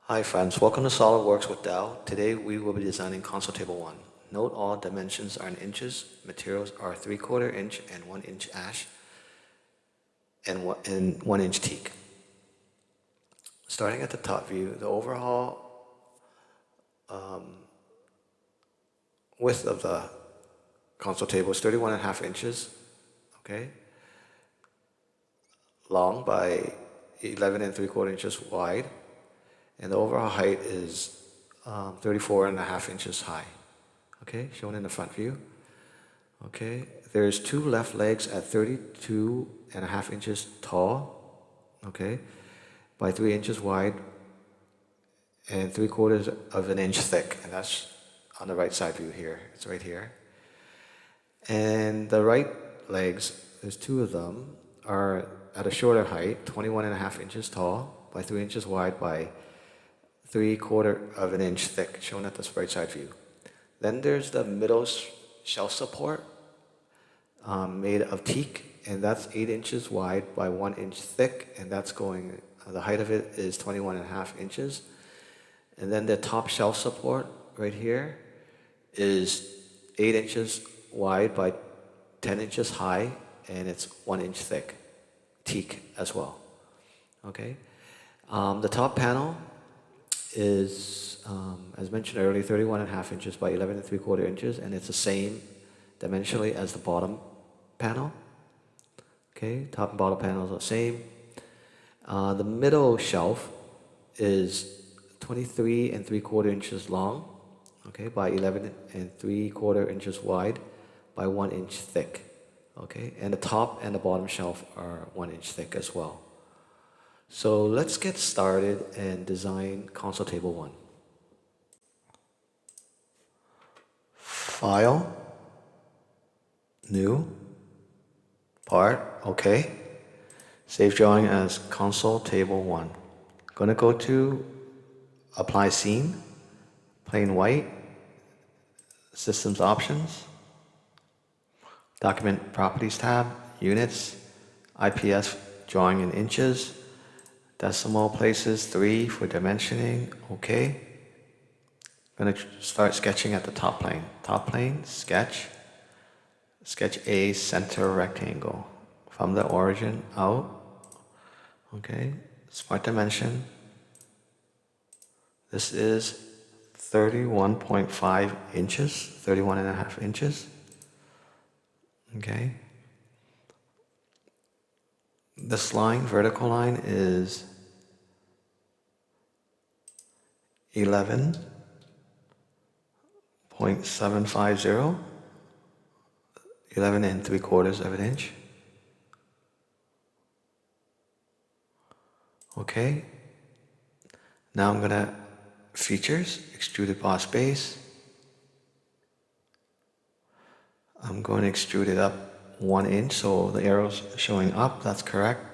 Hi friends, welcome to Solidworks with Dow. Today we will be designing console table 1. Note all dimensions are in inches, materials are 3/4 inch and 1 inch ash and 1 inch teak. Starting at the top view, the overall width of the console table is 31.5 inches, okay, long by 11 3/4 inches wide, and the overall height is 34.5 inches high, okay, shown in the front view. Okay, there's two left legs at 32.5 inches tall, okay, by 3 inches wide and 3/4 of an inch thick, and that's on the right side view here. It's right here. And the right legs, there's two of them, are at a shorter height, 21.5 inches tall by 3 inches wide by 3/4 of an inch thick, shown at this right side view. Then there's the middle shelf support, made of teak, and that's 8 inches wide by 1 inch thick, and that's going, the height of it is 21.5 inches. And then the top shelf support right here is 8 inches wide by 10 inches high, and it's 1 inch thick, teak as well. Okay, the top panel is, as mentioned earlier, 31.5 inches by 11 3/4 inches, and it's the same dimensionally as the bottom panel. Okay, top and bottom panels are the same. The middle shelf is 23 3/4 inches long, okay, by 11 3/4 inches wide by 1 inch thick. Okay, and the top and the bottom shelf are 1 inch thick as well. So let's get started and design console table 1. File, new, part, okay. Save drawing as console table 1. Gonna go to apply scene, plain white, systems options, document properties tab, units, IPS drawing in inches, decimal places 3 for dimensioning, okay. Gonna start sketching at the top plane. Top plane, sketch, sketch a center rectangle from the origin out, okay. Smart dimension, this is 31.5 inches, 31.5 inches, okay. This line, vertical line, is 11.750, 11 3/4 of an inch. Okay. Now I'm gonna features, extruded boss base. I'm going to extrude it up 1 inch, so the arrow's showing up, that's correct.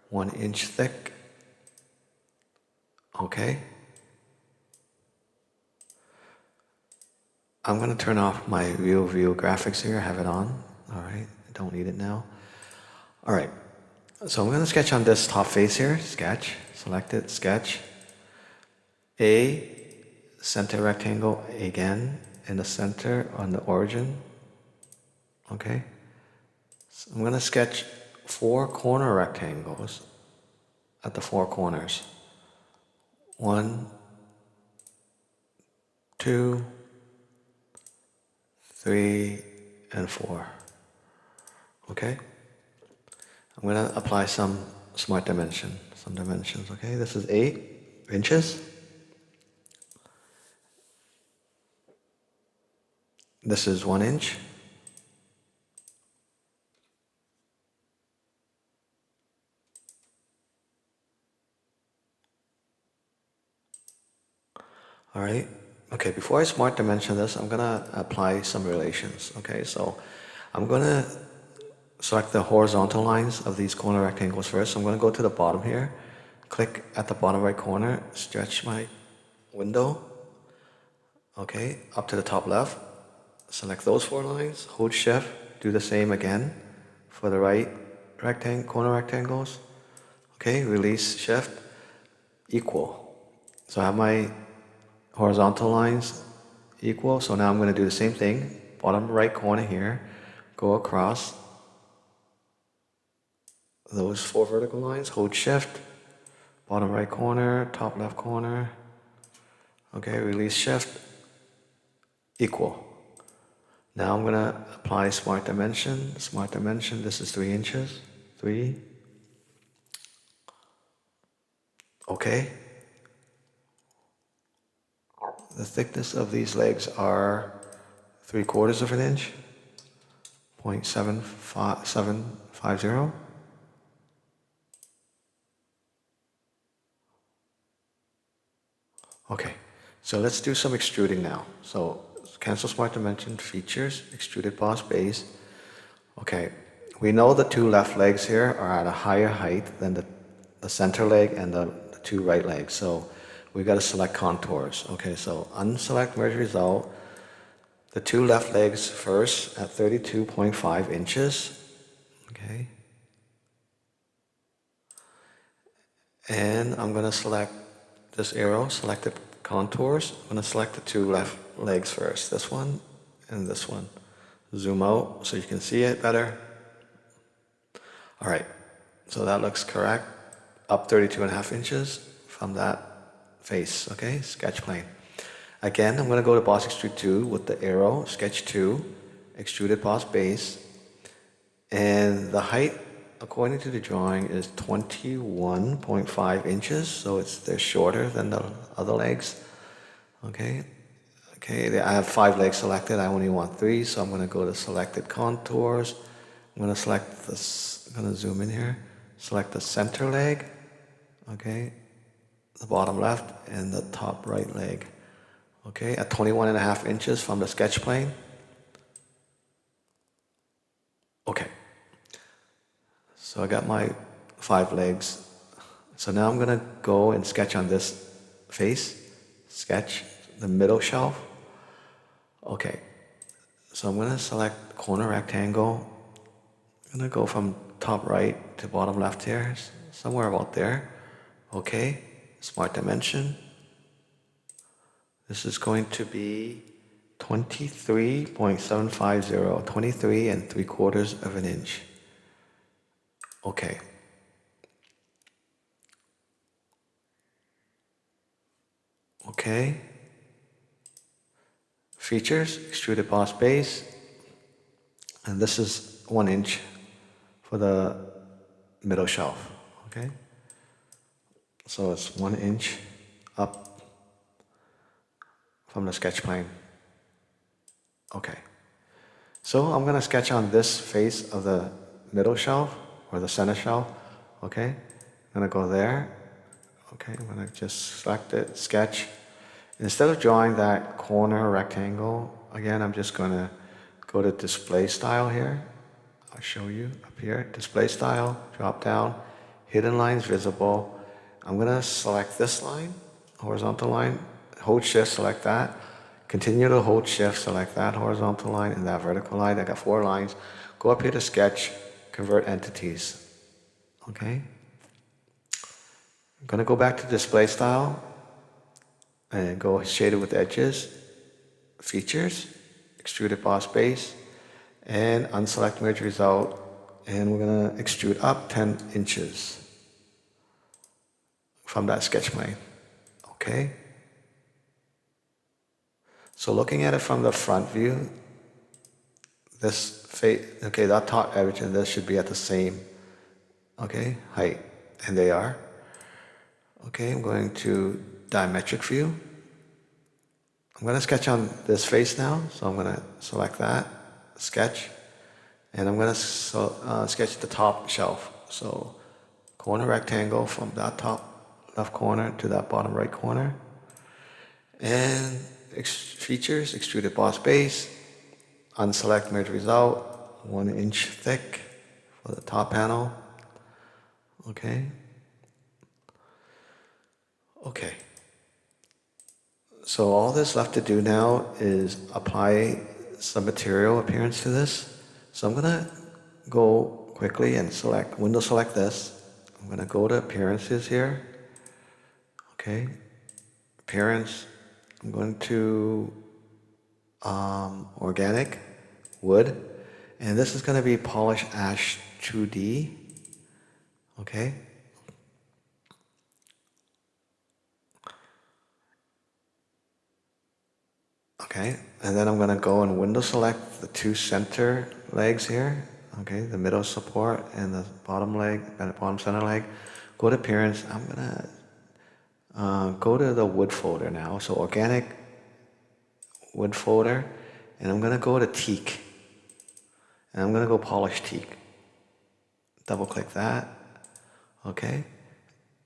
1 inch thick. Okay. I'm going to turn off my real view graphics here, I have it on. Alright, I don't need it now. Alright, so I'm going to sketch on this top face here, sketch, select it, sketch. A, center rectangle again, in the center on the origin. Okay, so I'm going to sketch 4 corner rectangles at the 4 corners. 1, 2, 3, and 4. Okay? I'm going to apply some smart dimension, some dimensions. Okay, this is 8 inches. This is 1 inch. All right. Okay, before I smart dimension this, I'm gonna apply some relations. Okay, so I'm gonna select the horizontal lines of these corner rectangles first. So I'm gonna go to the bottom here, click at the bottom right corner, stretch my window. Okay, up to the top left, select those 4 lines, hold shift, do the same again for the right corner rectangles. Okay, release shift, equal. So I have my horizontal lines equal. So now I'm going to do the same thing. Bottom right corner here, go across those 4 vertical lines, hold shift, bottom right corner, top left corner. Okay, release shift, equal. Now I'm going to apply smart dimension. Smart dimension, this is 3 inches. 3. Okay. The thickness of these legs are 3/4 of an inch, 0.750. Okay, so let's do some extruding now. So cancel smart dimension, features, extruded boss base. Okay, we know the 2 left legs here are at a higher height than the center leg and the 2 right legs. So we got to select contours. Okay, so unselect merge result. The 2 left legs first at 32.5 inches. Okay. And I'm going to select this arrow, select the contours. I'm going to select the 2 left legs first. This one and this one. Zoom out so you can see it better. All right, so that looks correct. Up 32.5 inches from that face, okay? Sketch plane. Again, I'm going to go to Boss Extrude 2 with the arrow, Sketch 2, Extruded Boss Base. And the height, according to the drawing, is 21.5 inches, so they're shorter than the other legs. Okay, I have 5 legs selected. I only want 3, so I'm going to go to selected contours. I'm going to select this. I'm going to zoom in here. Select the center leg. Okay, the bottom left and the top right leg. Okay, at 21.5 inches from the sketch plane. Okay. So I got my 5 legs. So now I'm going to go and sketch on this face. Sketch the middle shelf. Okay. So I'm going to select corner rectangle. I'm going to go from top right to bottom left here. Somewhere about there. Okay. Smart dimension. This is going to be 23.750. 23 3/4 of an inch. Okay. Okay. Features, extruded boss base. And this is 1 inch for the middle shelf. Okay. So it's 1 inch up from the sketch plane. Okay. So I'm going to sketch on this face of the middle shelf or the center shelf. Okay. I'm going to go there. Okay. I'm going to just select it, sketch. Instead of drawing that corner rectangle, again, I'm just going to go to display style here. I'll show you up here. Display style, drop down, hidden lines visible. I'm going to select this line, horizontal line, hold shift, select that. Continue to hold shift, select that horizontal line and that vertical line. I got 4 lines. Go up here to sketch, convert entities. Okay. I'm going to go back to display style and go shaded with edges, features, extruded boss base, and unselect merge result. And we're going to extrude up 10 inches from that sketch plane. Okay. So looking at it from the front view, this face, okay, that top edge and this should be at the same, okay, height, and they are. Okay, I'm going to diametric view. I'm going to sketch on this face now, so I'm going to select that, sketch, and I'm going to sketch the top shelf. So corner rectangle from that top left corner to that bottom right corner. And features, extruded boss base, unselect merge result, 1 inch thick for the top panel. Okay. Okay. So all that's left to do now is apply some material appearance to this. So I'm going to go quickly and window select this. I'm going to go to appearances here. Okay. appearance, I'm going to organic wood, and this is going to be polished ash 2D. Okay. Okay, and then I'm going to go and window select the two center legs here. Okay, the middle support and the bottom leg, bottom center leg. Go to appearance. I'm going to go to the wood folder now. So organic wood folder, and I'm going to go to teak. And I'm going to go polish teak. Double click that. Okay,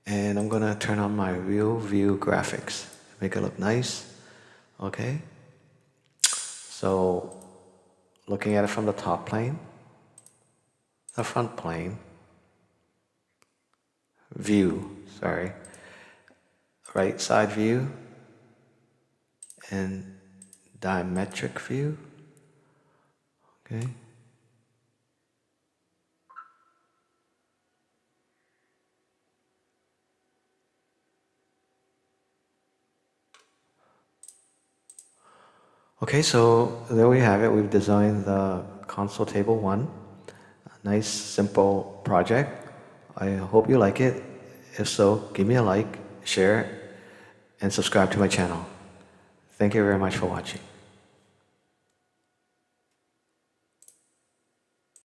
and I'm going to turn on my real view graphics. Make it look nice. Okay. So, looking at it from the top plane, the front plane, right side view, and diametric view, okay. Okay, so there we have it. We've designed the console table 1. A nice, simple project. I hope you like it. If so, give me a like, share, and subscribe to my channel. Thank you very much for watching.